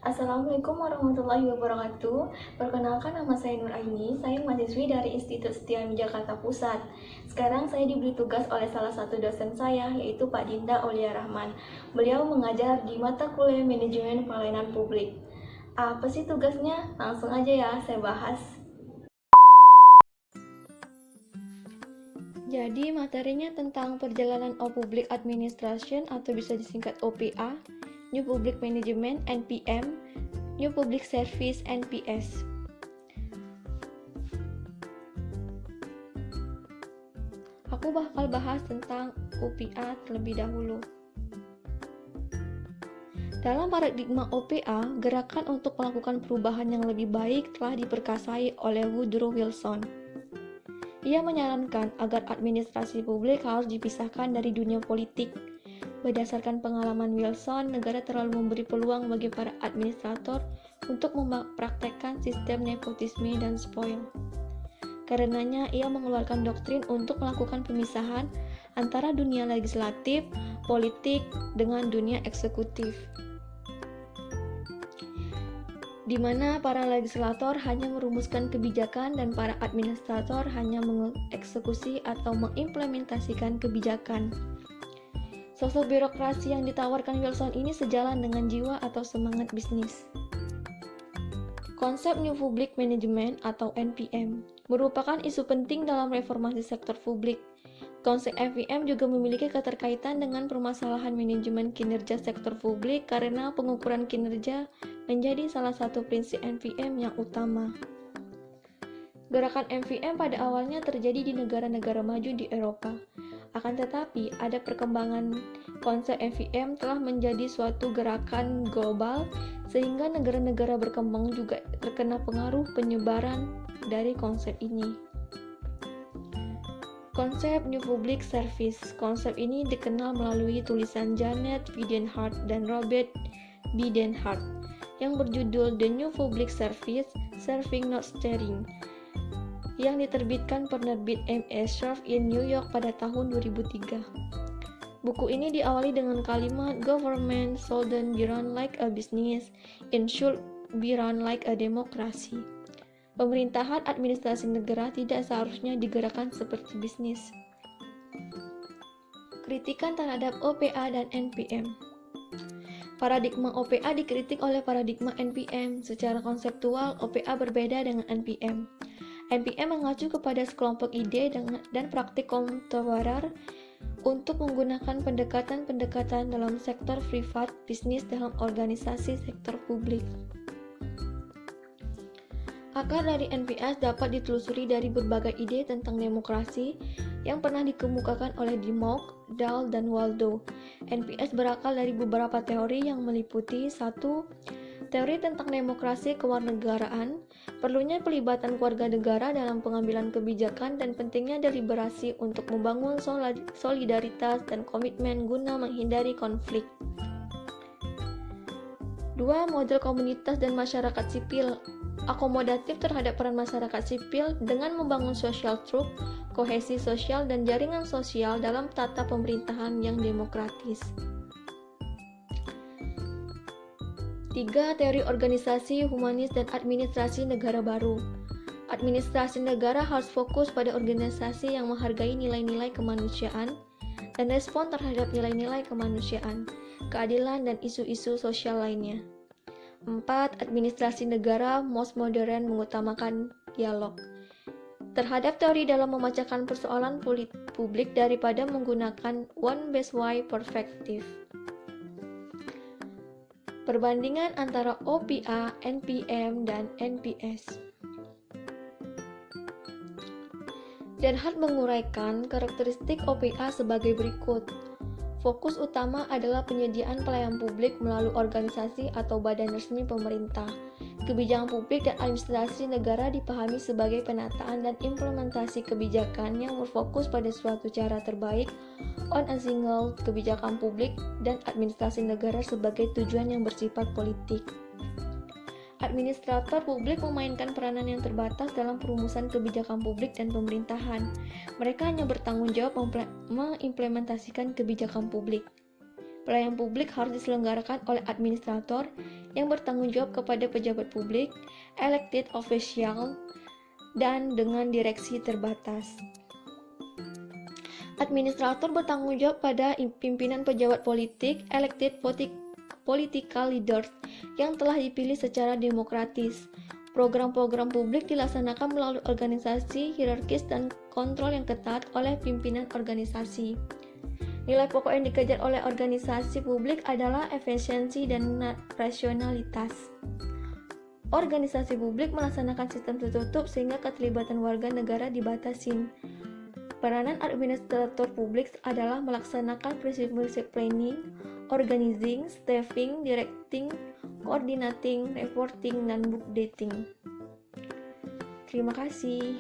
Assalamualaikum warahmatullahi wabarakatuh. Perkenalkan, nama saya Nur Aini. Saya mahasiswi dari Institut Setiami Jakarta Pusat. Sekarang saya diberi tugas oleh salah satu dosen saya, yaitu Pak Dinda Aulia Rahman. Beliau mengajar di mata kuliah Manajemen Pelayanan Publik. Apa sih tugasnya? Langsung aja ya, saya bahas. Jadi materinya tentang perjalanan Public Administration atau bisa disingkat OPA, New Public Management NPM, New Public Service NPS. Aku bakal bahas tentang OPA terlebih dahulu. Dalam paradigma OPA, gerakan untuk melakukan perubahan yang lebih baik telah diperkasai oleh Woodrow Wilson. Ia menyarankan agar administrasi publik harus dipisahkan dari dunia politik. Berdasarkan pengalaman Wilson, negara terlalu memberi peluang bagi para administrator untuk mempraktekkan sistem nepotisme dan spoil. Karenanya, ia mengeluarkan doktrin untuk melakukan pemisahan antara dunia legislatif, politik, dengan dunia eksekutif, di mana para legislator hanya merumuskan kebijakan dan para administrator hanya mengeksekusi atau mengimplementasikan kebijakan. Sosok birokrasi yang ditawarkan Wilson ini sejalan dengan jiwa atau semangat bisnis. Konsep New Public Management atau NPM merupakan isu penting dalam reformasi sektor publik. Konsep NPM juga memiliki keterkaitan dengan permasalahan manajemen kinerja sektor publik karena pengukuran kinerja menjadi salah satu prinsip NPM yang utama. Gerakan NPM pada awalnya terjadi di negara-negara maju di Eropa. Akan tetapi, ada perkembangan konsep NPM telah menjadi suatu gerakan global sehingga negara-negara berkembang juga terkena pengaruh penyebaran dari konsep ini. Konsep New Public Service. Konsep ini dikenal melalui tulisan Janet Wiedenhart dan Robert Bidenhart yang berjudul The New Public Service, Serving Not Steering, yang diterbitkan penerbit M.S. Scharf in New York pada tahun 2003. Buku ini diawali dengan kalimat Government shouldn't be run like a business, it should be run like a democracy. Pemerintahan administrasi negara tidak seharusnya digerakkan seperti bisnis. Kritikan terhadap OPA dan NPM. Paradigma OPA dikritik oleh paradigma NPM. Secara konseptual, OPA berbeda dengan NPM. NPM mengacu kepada sekelompok ide dan praktik kontemporer untuk menggunakan pendekatan-pendekatan dalam sektor privat, bisnis dalam organisasi sektor publik. Akar dari NPS dapat ditelusuri dari berbagai ide tentang demokrasi yang pernah dikemukakan oleh Dimock, Dahl, dan Waldo. NPS berakal dari beberapa teori yang meliputi 1. Teori tentang demokrasi kewarganegaraan, perlunya pelibatan keluarga negara dalam pengambilan kebijakan dan pentingnya deliberasi untuk membangun solidaritas dan komitmen guna menghindari konflik. 2. Model komunitas dan masyarakat sipil, akomodatif terhadap peran masyarakat sipil dengan membangun social truth, kohesi sosial, dan jaringan sosial dalam tata pemerintahan yang demokratis. 3. Teori organisasi, humanis, dan administrasi negara baru. Administrasi negara harus fokus pada organisasi yang menghargai nilai-nilai kemanusiaan dan respon terhadap nilai-nilai kemanusiaan, keadilan, dan isu-isu sosial lainnya. 4. Administrasi negara most modern mengutamakan dialog terhadap teori dalam memecahkan persoalan publik daripada menggunakan one best way perspektif. Perbandingan antara OPA, NPM, dan NPS. Denhart menguraikan karakteristik OPA sebagai berikut. Fokus utama adalah penyediaan pelayanan publik melalui organisasi atau badan resmi pemerintah. Kebijakan publik dan administrasi negara dipahami sebagai penataan dan implementasi kebijakan yang berfokus pada suatu cara terbaik on a single kebijakan publik dan administrasi negara sebagai tujuan yang bersifat politik. Administrator publik memainkan peranan yang terbatas dalam perumusan kebijakan publik dan pemerintahan. Mereka hanya bertanggung jawab mengimplementasikan kebijakan publik. Pelayanan publik harus diselenggarakan oleh administrator yang bertanggung jawab kepada pejabat publik, elected official, dan dengan direksi terbatas. Administrator bertanggung jawab pada pimpinan pejabat politik, elected political leaders, yang telah dipilih secara demokratis. Program-program publik dilaksanakan melalui organisasi hierarkis dan kontrol yang ketat oleh pimpinan organisasi. Nilai pokok yang dikejar oleh organisasi publik adalah efisiensi dan rasionalitas. Organisasi publik melaksanakan sistem tertutup sehingga keterlibatan warga negara dibatasi. Peranan administrator publik adalah melaksanakan prinsip-prinsip planning, organizing, staffing, directing, coordinating, reporting, dan book dating. Terima kasih.